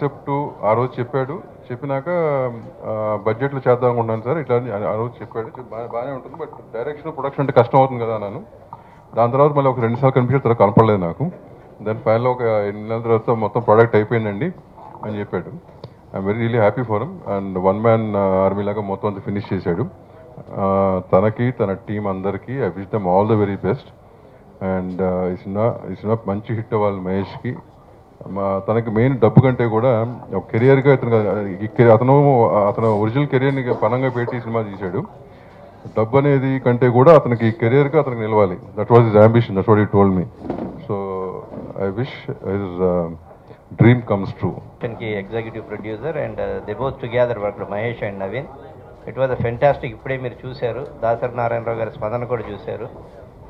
Concept ఆ రోజు చెప్పాడు. చెప్పినాక బడ్జెట్లో చేద్దాం అనుకుంటున్నాను సార్ ఇట్లా ఆ రోజు చెప్పాడు. బాగానే ఉంటుంది, బట్ డైరెక్షన్ ప్రొడక్షన్ అంటే కష్టం అవుతుంది కదా అన్నాను. దాని తర్వాత మళ్ళీ ఒక 2 సార్లు కనిపించిన తర్వాత కనపడలేదు నాకు. దాని ఫైనల్ ఒక 8 నెలల తర్వాత మొత్తం ప్రోడక్ట్ అయిపోయిందండి అని చెప్పాడు. I'm really happy for him. And 1 man army లాగా మొత్తం అంతా ఫినిష్ చేశాడు. తనకి తన టీం అందరికీ I wish them all the very best. And ఈ సినిమా మంచి హిట్ అవ్వాలి మహేష్కి. తనకి మెయిన్ డబ్బు కంటే కూడా కెరియర్గా అతను ఒరిజినల్ కెరియర్ని పనంగా పెట్టి సినిమా తీశాడు. డబ్బు అనేది కంటే కూడా అతనికి కెరియర్గా అతనికి నిలవాలి. That was his ambition, that's what he told me. So I wish his dream comes true. Executive producer and they both together worked, Mahesh and Naveen. It was a fantastic. ఇప్పుడే మీరు చూశారు, దాసరి నారాయణరావు గారి స్పందన కూడా చూశారు.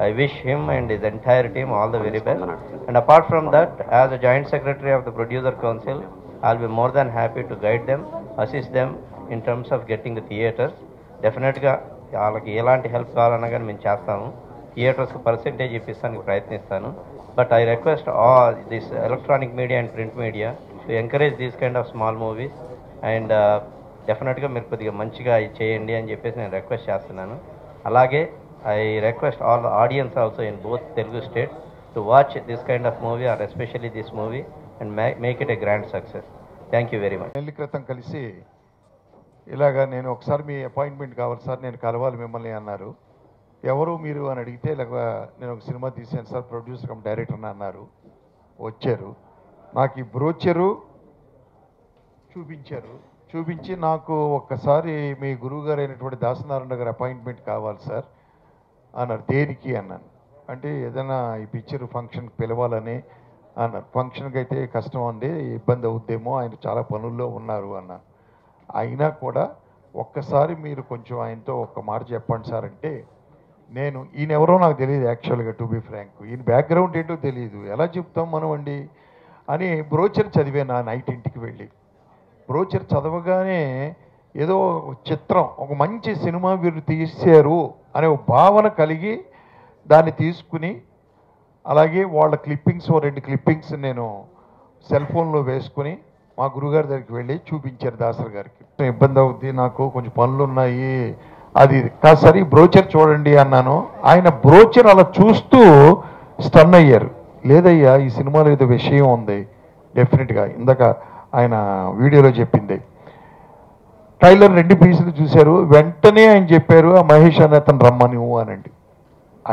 I wish him and his entire team all the very best. And apart from that, as a joint secretary of the producer council, I'll be more than happy to guide them, assist them in terms of getting the theatres. Definitely వాళ్ళకి ఎలాంటి help కావాలన్నా కానీ మేము చేస్తాము. థియేటర్స్కి percentage ఇప్పిస్తానికి ప్రయత్నిస్తాను. But I request all this electronic media and print media to encourage these kind of small movies. And డెఫినెట్గా మీరు కొద్దిగా మంచిగా చేయండి అని చెప్పేసి నేను రిక్వెస్ట్ చేస్తున్నాను. అలాగే I request all the audience also in both Telugu states to watch this kind of movie, or especially this movie, and make it a grand success. Thank you very much. Nelli క్రితం కలిసి ఇలాగా నేను ఒకసారి మీ appointment కావాలి sir, నేను కలవాలి మిమ్మల్ని అన్నారు. ఎవరు మీరు అని అడిగితే ఇలాగ నేను ఒక సినిమా తీసాను సార్, ప్రొడ్యూసర్ కమ్ డైరెక్టర్ అన్నారు. వచ్చారు, నాకు ఈ బ్రోచరు చూపించి నాకు ఒక్కసారి మీ గురువు గారు అయినటువంటి దాసనారాయణ గారి అపాయింట్మెంట్ కావాలి సార్ అన్నారు. దేనికి అన్నాను. అంటే ఏదైనా ఈ పిక్చర్ ఫంక్షన్కి పిలవాలని అన్నారు. ఫంక్షన్కి అయితే కష్టం అండి, ఇబ్బంది అవుద్దేమో, ఆయన చాలా పనుల్లో ఉన్నారు అన్నాను. అయినా కూడా ఒక్కసారి మీరు కొంచెం ఆయనతో ఒక్క మాట చెప్పండి సార్ అంటే, నేను ఈయన ఎవరో నాకు తెలియదు యాక్చువల్గా, టు బి ఫ్రాంక్. ఈయన బ్యాక్గ్రౌండ్ ఏంటో తెలియదు, ఎలా చెప్తాం మనం అండి అని బ్రోచర్ చదివాను. ఆ నైట్ ఇంటికి వెళ్ళి బ్రోచర్ చదవగానే ఏదో చిత్రం, ఒక మంచి సినిమా వీరు తీశారు అనే భావన కలిగి దాన్ని తీసుకుని, అలాగే వాళ్ళ క్లిప్పింగ్స్ 2 క్లిప్పింగ్స్ నేను సెల్ ఫోన్లో వేసుకుని మా గురుగారి దగ్గరికి వెళ్ళి చూపించారు దాసరి గారికి. ఇబ్బంది అవుద్ది, నాకు కొంచెం పనులు ఉన్నాయి, అది కాసరి బ్రోచర్ చూడండి అన్నాను. ఆయన బ్రోచర్ అలా చూస్తూ స్టన్ అయ్యారు. లేదయ్యా, ఈ సినిమాలో ఏదో విషయం ఉంది డెఫినెట్గా, ఇందాక ఆయన వీడియోలో చెప్పింది. ట్రైలర్ 2 పీసులు చూశారు, వెంటనే ఆయన చెప్పారు ఆ మహేష్ అనే అతను రమ్మని అనండి.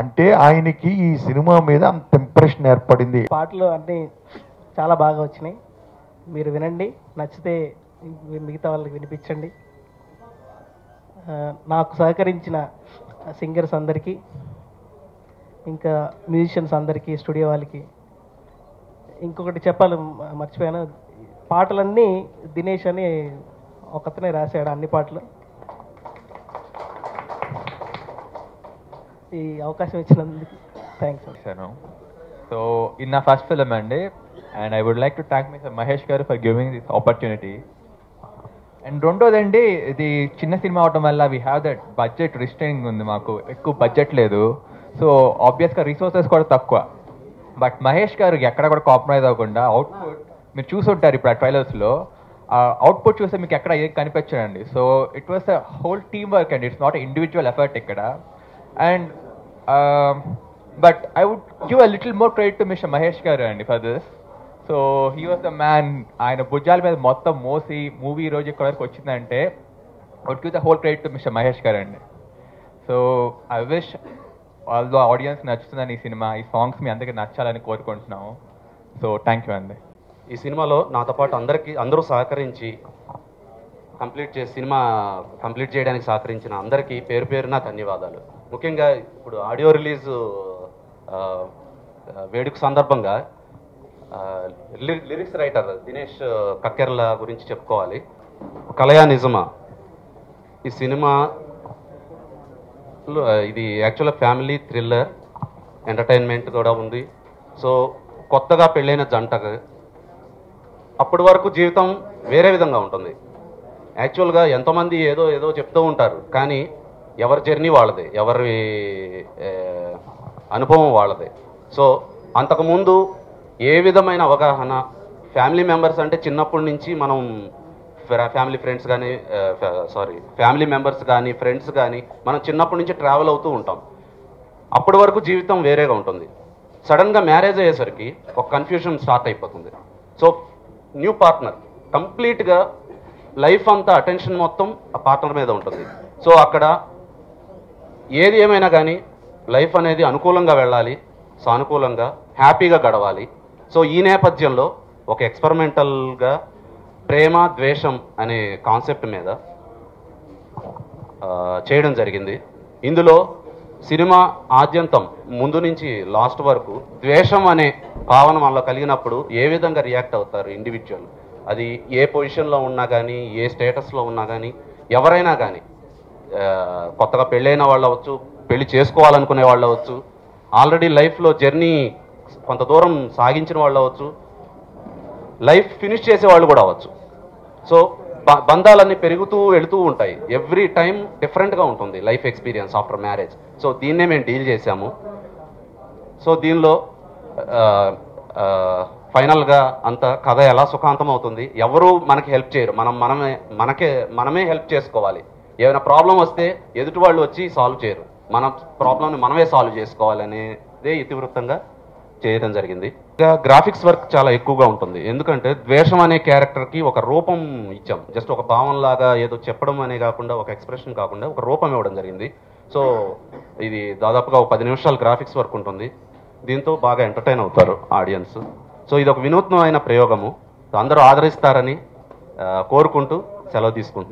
అంటే ఆయనకి ఈ సినిమా మీద అంత ఇంప్రెషన్ ఏర్పడింది. పాటలు అన్నీ చాలా బాగా వచ్చినాయి, మీరు వినండి, నచ్చితే మిగతా వాళ్ళకి వినిపించండి. నాకు సహకరించిన సింగర్స్ అందరికీ, ఇంకా మ్యూజిషియన్స్ అందరికీ, స్టూడియో వాళ్ళకి ఇంకొకటి చెప్పాలి మర్చిపోయాను. పాటలన్నీ దినేష్ అని ఒకతనే రాశాడు అన్ని పాటలు. ఈ అవకాశం ఇచ్చినందుకు థ్యాంక్స్. సో ఇన్ నా ఫస్ట్ ఫిల్మ్ అండి, and I would like to thank mister Mahesh garu for giving this opportunity. And రెండోదండి, ఇది చిన్న సినిమా అవడం వల్ల we have that budget restraining ఉంది, మాకు ఎక్కువ బడ్జెట్ లేదు. సో ఆబ్వియస్గా రిసోర్సెస్ కూడా తక్కువ. బట్ మహేష్ గారు ఎక్కడ కూడా కాంప్రమైజ్ అవ్వకుండా అవుట్పుట్ మీరు చూసుంటారు ఇప్పుడు ఆ ట్రైలర్స్లో, అవుట్పుట్ చూస్తే మీకు ఎక్కడ ఏం కనిపించడండి. So it was a whole team work and it's not individual effort ఇక్కడ. And but I would give a little more credit to mister Mahesh garu అండి for this. So he was the man. ఆయన భుజాల మీద మొత్తం మోసి మూవీ రోజు ఇక్కడ వరకు వచ్చిందంటే would give the whole credit to mister Mahesh garu అండి. So I wish all the audience నచ్చుతుందని ఈ సినిమా, ఈ సాంగ్స్ మీ అందరికీ నచ్చాలని కోరుకుంటున్నాము. సో థ్యాంక్ యూ అండి. ఈ సినిమాలో నాతో పాటు అందరూ సహకరించి సినిమా కంప్లీట్ చేయడానికి సహకరించిన అందరికీ పేరు పేరున ధన్యవాదాలు. ముఖ్యంగా ఇప్పుడు ఆడియో రిలీజ్ వేడుక సందర్భంగా లిరిక్స్ రైటర్ దినేష్ కక్కెర్ల గురించి చెప్పుకోవాలి. కలయా నిజమా ఈ సినిమా, ఇది యాక్చువల్గా ఫ్యామిలీ థ్రిల్లర్ ఎంటర్టైన్మెంట్ కూడా ఉంది. సో కొత్తగా పెళ్ళైన జంటకు అప్పటి వరకు జీవితం వేరే విధంగా ఉంటుంది. యాక్చువల్గా ఎంతోమంది ఏదో చెప్తూ ఉంటారు, కానీ ఎవరి జర్నీ వాళ్ళదే, ఎవరి అనుభవం వాళ్ళదే. సో అంతకుముందు ఏ విధమైన అవగాహన ఫ్యామిలీ మెంబర్స్ అంటే చిన్నప్పటి నుంచి మనం ఫ్యామిలీ ఫ్రెండ్స్ కానీ ఫ్యామిలీ మెంబర్స్ కానీ ఫ్రెండ్స్ కానీ మనం చిన్నప్పటి నుంచి ట్రావెల్ అవుతూ ఉంటాం. అప్పటి వరకు జీవితం వేరేగా ఉంటుంది. సడన్గా మ్యారేజ్ అయ్యేసరికి ఒక కన్ఫ్యూజన్ స్టార్ట్ అయిపోతుంది. సో న్యూ పార్ట్నర్, కంప్లీట్గా లైఫ్ అంతా అటెన్షన్ మొత్తం ఆ పార్ట్నర్ మీద ఉంటుంది. సో అక్కడ ఏది ఏమైనా కానీ లైఫ్ అనేది అనుకూలంగా వెళ్ళాలి, సానుకూలంగా హ్యాపీగా గడవాలి. సో ఈ నేపథ్యంలో ఒక ఎక్స్పెరిమెంటల్గా ప్రేమ ద్వేషం అనే కాన్సెప్ట్ మీద చేయడం జరిగింది. ఇందులో సినిమా ఆద్యంతం ముందు నుంచి లాస్ట్ వరకు ద్వేషం అనే భావన మనలో కలిగినప్పుడు ఏ విధంగా రియాక్ట్ అవుతారు ఇండివిజువల్, అది ఏ పొజిషన్లో ఉన్నా కానీ, ఏ స్టేటస్లో ఉన్నా కానీ, ఎవరైనా కానీ, కొత్తగా పెళ్ళైన వాళ్ళు అవ్వచ్చు, పెళ్లి చేసుకోవాలనుకునే వాళ్ళు అవ్వచ్చు, ఆల్రెడీ లైఫ్లో జర్నీ కొంత దూరం సాగించిన వాళ్ళు అవ్వచ్చు, లైఫ్ ఫినిష్ చేసే వాళ్ళు కూడా అవ్వచ్చు. సో బంధాలన్నీ పెరుగుతూ వెళుతూ ఉంటాయి. ఎవ్రీ టైం డిఫరెంట్గా ఉంటుంది life experience after marriage. So దీన్నే మేము డీల్ చేశాము. సో దీనిలో ఫైనల్గా అంత కథ ఎలా సుఖాంతం అవుతుంది, ఎవరు మనకి హెల్ప్ చేయరు, మనమే హెల్ప్ చేసుకోవాలి. ఏమైనా ప్రాబ్లం వస్తే ఎదుటి వాళ్ళు వచ్చి సాల్వ్ చేయరు, మన ప్రాబ్లమ్ని మనమే సాల్వ్ చేసుకోవాలనేదే ఇతివృత్తంగా చేయడం జరిగింది. ఇంకా గ్రాఫిక్స్ వర్క్ చాలా ఎక్కువగా ఉంటుంది. ఎందుకంటే ద్వేషం అనే క్యారెక్టర్కి ఒక రూపం ఇచ్చాం. జస్ట్ ఒక భావంలాగా ఏదో చెప్పడం అనే కాకుండా, ఒక ఎక్స్ప్రెషన్ కాకుండా ఒక రూపం ఇవ్వడం జరిగింది. సో ఇది దాదాపుగా ఒక 10 నిమిషాల గ్రాఫిక్స్ వర్క్ ఉంటుంది. దీంతో బాగా ఎంటర్టైన్ అవుతారు ఆడియన్స్. సో ఇది ఒక వినూత్నమైన ప్రయోగము, అందరూ ఆదరిస్తారని కోరుకుంటూ సెలవు తీసుకుంటున్నాను.